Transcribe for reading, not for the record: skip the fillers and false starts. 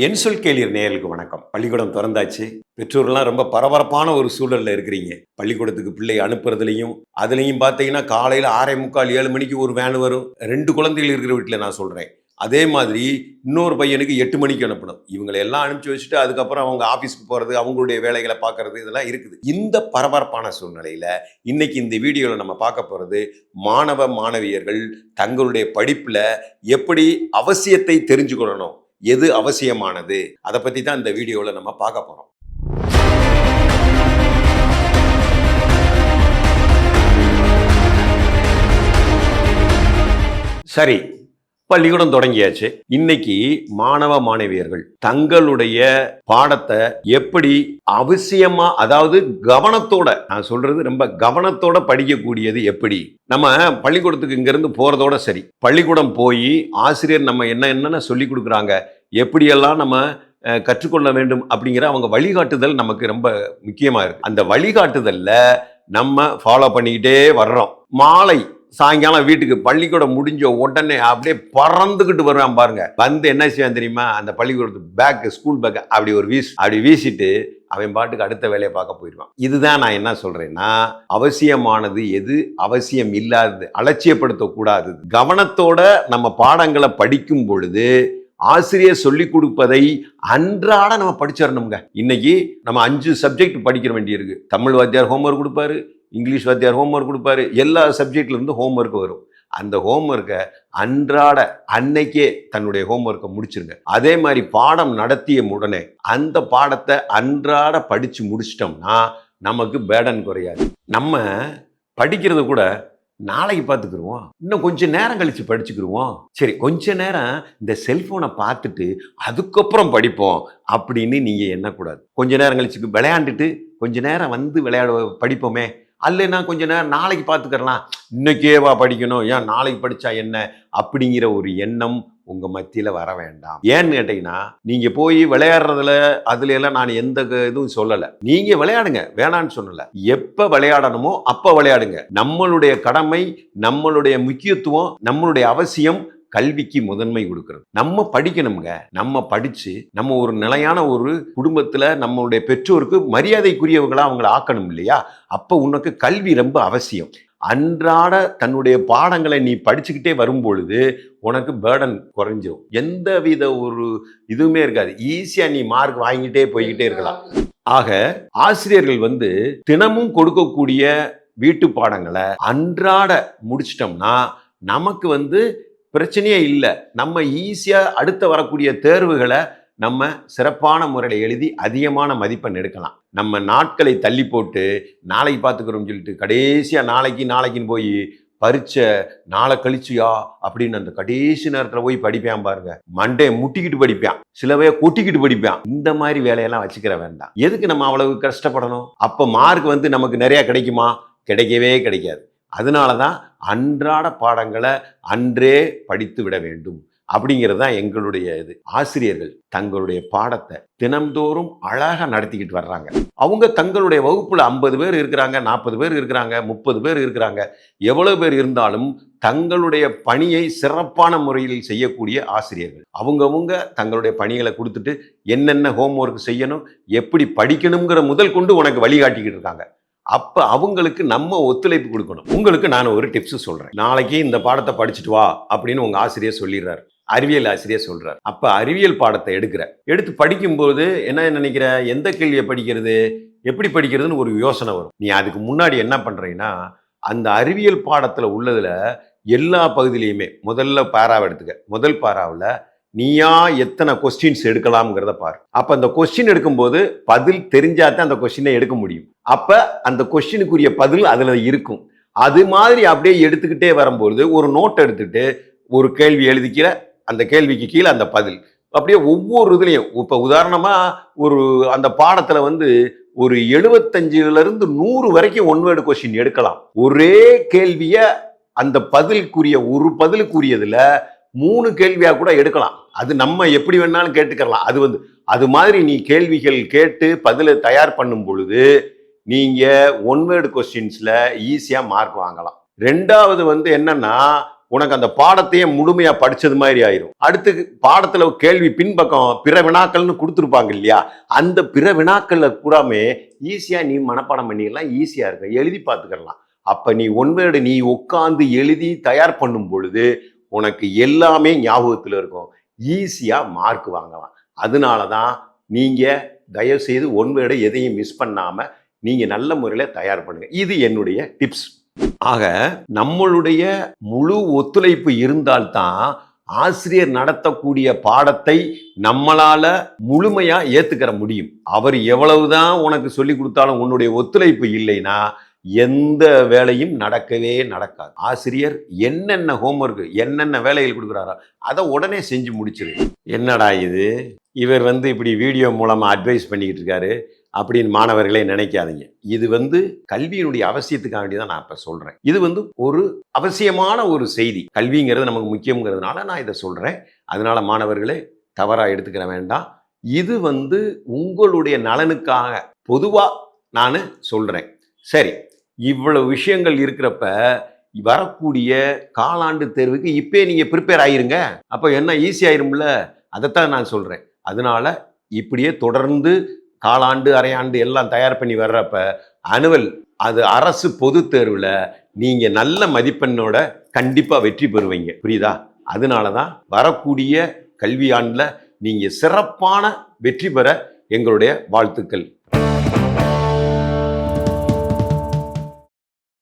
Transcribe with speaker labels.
Speaker 1: என் சொல் கேளீர் நேயர்களுக்கு வணக்கம். பள்ளிக்கூடம் திறந்தாச்சு. பெற்றோர்கள்லாம் ரொம்ப பரபரப்பான ஒரு சூழல்ல இருக்கிறீங்க. பள்ளிக்கூடத்துக்கு பிள்ளை அனுப்புறதுலையும் அதுலயும் பார்த்தீங்கன்னா காலையில 6:45 7 மணிக்கு ஒரு வேன் வரும். 2 குழந்தைகள் இருக்கிற வீட்டில் நான் சொல்றேன். அதே மாதிரி இன்னொரு பையனுக்கு 8 மணிக்கு அனுப்பணும். இவங்களை எல்லாம் அனுப்பிச்சு வச்சுட்டு அதுக்கப்புறம் அவங்க ஆஃபீஸ்க்கு போறது, அவங்களுடைய வேலைகளை பார்க்கறது இதெல்லாம் இருக்குது. இந்த பரபரப்பான சூழ்நிலையில இன்னைக்கு இந்த வீடியோவில் நம்ம பார்க்க போறது மாணவ மாணவியர்கள் தங்களுடைய படிப்புல எப்படி அவசியத்தை தெரிஞ்சுக்கொள்ளணும், எது அவசியமானது, அதை பத்தி தான் இந்த வீடியோவில் நம்ம பார்க்க போறோம். சரி, பள்ளிக்கூடம் தொடங்கியாச்சு. இன்னைக்கு மாணவ மாணவியர்கள் தங்களுடைய பாடத்தை எப்படி அவசியமா, அதாவது கவனத்தோட, நான் சொல்றது ரொம்ப கவனத்தோட படிக்கக்கூடியது எப்படி. நம்ம பள்ளிக்கூடத்துக்கு இங்க இருந்து போறதோட சரி, பள்ளிக்கூடம் போய் ஆசிரியர் நம்ம என்னென்ன சொல்லி கொடுக்குறாங்க, எப்படியெல்லாம் நம்ம கற்றுக்கொள்ள வேண்டும் அப்படிங்கிற அவங்க வழிகாட்டுதல் நமக்கு ரொம்ப முக்கியமா இருக்கு. அந்த வழிகாட்டுதல்ல நம்ம ஃபாலோ பண்ணிக்கிட்டே வர்றோம். மாலை சாயங்காலம் வீட்டுக்கு பள்ளிக்கூடம் முடிஞ்ச உடனே அப்படியே பறந்துக்கிட்டு வருவான் பாருங்க. வந்து என்ன செய்வான் தெரியுமா, அந்த பள்ளிக்கூடத்து பேக், ஸ்கூல் பேக் அப்படி வீசிட்டு அவன் பாட்டுக்கு அடுத்த வேலையை பார்க்க போயிடுவான். இதுதான் நான் என்ன சொல்றேன்னா, அவசியமானது எது, அவசியம் இல்லாதது அலட்சியப்படுத்தக்கூடாது. கவனத்தோட நம்ம பாடங்களை படிக்கும் பொழுது ஆசிரியர் சொல்லி கொடுப்பதை அன்றாட நம்ம படிச்சிடணுங்க. இன்னைக்கு நம்ம 5 சப்ஜெக்ட் படிக்க வேண்டியிருக்கு. தமிழ் வாத்தியார் ஹோம்ஒர்க் கொடுப்பாரு, இங்கிலீஷ் வாத்தியார் ஹோம்ஒர்க் கொடுப்பாரு, எல்லா சப்ஜெக்ட்ல இருந்து ஹோம்ஒர்க் வரும். அந்த ஹோம்ஒர்க்கை அன்றாட அன்னைக்கே தன்னுடைய ஹோம்ஒர்க்கை முடிச்சிருங்க. அதே மாதிரி பாடம் நடத்திய உடனே அந்த பாடத்தை அன்றாட படிச்சு முடிச்சிட்டோம்னா நமக்கு பேர்டன் குறையாது. நம்ம படிக்கிறது கூட நாளைக்கு பார்த்துக்குருவோம், இன்னும் கொஞ்சம் நேரம் கழிச்சு படிச்சுக்கிருவோம், சரி கொஞ்ச நேரம் இந்த செல்போனை பார்த்துட்டு அதுக்கப்புறம் படிப்போம் அப்படின்னு நீங்க எண்ணக்கூடாது. கொஞ்ச நேரம் கழிச்சு விளையாண்டுட்டு கொஞ்ச நேரம் வந்து படிப்போமே, அல்லனா கொஞ்ச நேரம் நாளைக்கு பார்த்துக்கலாம், இன்னைக்கேவா படிக்கணும், ஏன் நாளைக்கு படிச்சா என்ன அப்படிங்கிற ஒரு எண்ணம் உங்க மத்தியில வர வேண்டாம். ஏன்னு கேட்டீங்கன்னா, நீங்க போய் விளையாடுறதுல அதுல எல்லாம் நான் எந்த இதுவும் சொல்லல. நீங்க விளையாடுங்க, வேணான்னு சொல்லல. எப்ப விளையாடணுமோ அப்ப விளையாடுங்க. நம்மளுடைய கடமை, நம்மளுடைய முக்கியத்துவம், நம்மளுடைய அவசியம் கல்விக்கு முதன்மை கொடுக்கிறது. நம்ம படிக்கணுங்க. நம்ம படிச்சு நம்ம ஒரு நிலையான ஒரு குடும்பத்துல நம்மளுடைய பெற்றோருக்கு மரியாதைக்குரியவங்களா அவங்களை ஆக்கணும் இல்லையா? அப்ப உனக்கு கல்வி ரொம்ப அவசியம். அன்றாட தன்னுடைய பாடங்களை நீ படிச்சுக்கிட்டே வரும் பொழுது உனக்கு பேர்டன் குறைஞ்சிடும். எந்த வித ஒரு இதுவுமே இருக்காது. ஈஸியா நீ மார்க் வாங்கிட்டே போய்கிட்டே இருக்கலாம். ஆக ஆசிரியர்கள் தினமும் கொடுக்கக்கூடிய வீட்டு பாடங்களை அன்றாட முடிச்சிட்டோம்னா நமக்கு பிரச்சனையே இல்லை. நம்ம ஈஸியா அடுத்த வரக்கூடிய தேர்வுகளை நம்ம சிறப்பான முறையில் எழுதி அதிகமான மதிப்பெண் எடுக்கலாம். நம்ம நாட்களை தள்ளி போட்டு நாளைக்கு பார்த்துக்கிறோம்னு சொல்லிட்டு கடைசியா நாளைக்குன்னு போய் பரீட்சை நாளை கழிச்சியா அப்படின்னு அந்த கடைசி நேரத்தில் போய் படிப்பான் பாருங்க. மண்டையை முட்டிக்கிட்டு படிப்பான், சிலவைய கொட்டிக்கிட்டு படிப்பான். இந்த மாதிரி வேலையெல்லாம் வச்சுக்கிற வேண்டாம். எதுக்கு நம்ம அவ்வளவு கஷ்டப்படணும்? அப்ப மார்க் நமக்கு நிறைய கிடைக்குமா? கிடைக்கவே கிடைக்காது. அதனாலதான் அன்றாட பாடங்களை அன்றே படித்து விட வேண்டும் அப்படிங்கிறது தான் எங்களுடைய இது. ஆசிரியர்கள் தங்களுடைய பாடத்தை தினம்தோறும் அழகா நடத்திக்கிட்டு வர்றாங்க. அவங்க தங்களுடைய வகுப்புல 50 பேர் இருக்கிறாங்க, 40 பேர் இருக்கிறாங்க, 30 பேர் இருக்கிறாங்க. எவ்வளவு பேர் இருந்தாலும் தங்களுடைய பணியை சிறப்பான முறையில் செய்யக்கூடிய ஆசிரியர்கள். அவங்கவுங்க தங்களுடைய பணிகளை கொடுத்துட்டு என்னென்ன ஹோம்ஒர்க் செய்யணும், எப்படி படிக்கணுங்கிற முதல் கொண்டு உனக்கு வழிகாட்டிக்கிட்டு இருக்காங்க. அப்ப அவங்களுக்கு நம்ம ஒத்துழைப்பு கொடுக்கணும். உங்களுக்கு நான் ஒரு டிப்ஸ் சொல்றேன். நாளைக்கு இந்த பாடத்தை படிச்சுட்டு வா அப்படின்னு உங்க ஆசிரியர் சொல்லிடுறாரு, அறிவியல் ஆசிரியர் சொல்றாரு. அப்ப அறிவியல் பாடத்தை எடுத்து படிக்கும்போது என்ன நினைக்கிற, எந்த கேள்வியை படிக்கிறது, எப்படி படிக்கிறதுன்னு ஒரு யோசனை வரும். நீ அதுக்கு முன்னாடி என்ன பண்றீங்கன்னா, அந்த அறிவியல் பாடத்துல உள்ளதுல எல்லா பகுதியிலையுமே முதல்ல பாராவை எடுத்துக்க. முதல் பாராவில் நீயா எத்தனை கொஸ்டின்ஸ் எடுக்கலாம்ங்கிறத பாரு. அப்ப அந்த கொஸ்டின் எடுக்கும்போது பதில் தெரிஞ்சாதான் அந்த கொஸ்டினை எடுக்க முடியும். அப்ப அந்த கொஸ்டினுக்குரிய பதில் அதுல இருக்கும். அது மாதிரி அப்படியே எடுத்துக்கிட்டே வரும்போது ஒரு நோட் எடுத்துட்டு ஒரு கேள்வி எழுதிக்கிற, அந்த கேள்விக்கு கீழே அந்த பதில் அப்படியே ஒவ்வொரு இதுலையும். இப்ப உதாரணமா ஒரு அந்த பாடத்துல ஒரு 75ல இருந்து 100 வரைக்கும் ஒன் வேர்டு கொஸ்டின் எடுக்கலாம். ஒரே கேள்விய அந்த ஒரு பதிலுக்குரியதுல 3 கேள்வியா கூட எடுக்கலாம். அது நம்ம எப்படி வேணாலும் கேட்டுக்கலாம். அது மாதிரி நீ கேள்விகள் கேட்டு பதிலை தயார் பண்ணும் பொழுது நீங்க ஒன் வேர்டு கொஸ்டின்ஸ்ல ஈஸியா மார்க் வாங்கலாம். ரெண்டாவது என்னன்னா, உனக்கு அந்த பாடத்தையே முழுமையா படிச்சது மாதிரி ஆயிரும். அடுத்து பாடத்துல கேள்வி பின்பக்கம் பிற வினாக்கள்னு கொடுத்துருப்பாங்க இல்லையா, அந்த பிற வினாக்கள்ல கூடாமே ஈஸியா நீ மனப்பாடம் பண்ணிடலாம், ஈஸியா இருக்கும், எழுதி பார்த்துக்கலாம். அப்ப நீ ஒன்வேர்டு நீ உட்கார்ந்து எழுதி தயார் பண்ணும் பொழுது உனக்கு எல்லாமே ஞாபகத்துல இருக்கும், ஈஸியா மார்க் வாங்கலாம். அதனாலதான் நீங்க தயவு செய்து ஒன்வேர்டை எதையும் மிஸ் பண்ணாம நீங்க நல்ல முறையில தயார் பண்ணுங்க. இது என்னுடைய டிப்ஸ். ஆக நம்மளுடைய முழு ஒத்துழைப்பு இருந்தால்தான் ஆசிரியர் நடத்தக்கூடிய பாடத்தை நம்மளால முழுமையா ஏத்துக்கிற முடியும். அவர் எவ்வளவுதான் உனக்கு சொல்லி கொடுத்தாலும் உன்னுடைய ஒத்துழைப்பு இல்லைன்னா எந்த வேலையும் நடக்கவே நடக்காது. ஆசிரியர் என்னென்ன ஹோம்ஒர்க் என்னென்ன வேலைகள் கொடுக்குறாரோ அதை உடனே செஞ்சு முடிச்சிரு. என்னடா இது, இவர் இப்படி வீடியோ மூலமா அட்வைஸ் பண்ணிக்கிட்டு இருக்காரு அப்படின்னு மாணவர்களே நினைக்காதீங்க. இது கல்வியினுடைய அவசியத்துக்காக வேண்டிதான் நான் இப்ப சொல்றேன். இது ஒரு அவசியமான ஒரு செய்தி. கல்விங்கிறது நமக்கு முக்கியங்கிறதுனால நான் இதை சொல்றேன். அதனால மாணவர்களே தவறா எடுத்துக்கிற வேண்டாம். இது உங்களுடைய நலனுக்காக பொதுவா நான் சொல்றேன். சரி, இவ்வளவு விஷயங்கள் இருக்கிறப்ப வரக்கூடிய காலாண்டு தேர்வுக்கு இப்பே நீங்க ப்ரிப்பேர் ஆயிருங்க. அப்ப என்ன ஈஸி ஆயிரும்ல, அதைத்தான் நான் சொல்றேன். அதனால இப்படியே தொடர்ந்து காலாண்டு அரையாண்டு எல்லாம் தயார் பண்ணி வர்றப்ப அனுவல் அது அரசு பொது தேர்வுல நீங்க நல்ல மதிப்பெண்ணோட கண்டிப்பா வெற்றி பெறுவீங்க. புரியுதா? அதனாலதான் வரக்கூடிய கல்வியாண்டுல நீங்க சிறப்பான வெற்றி பெற எங்களுடைய வாழ்த்துக்கள்.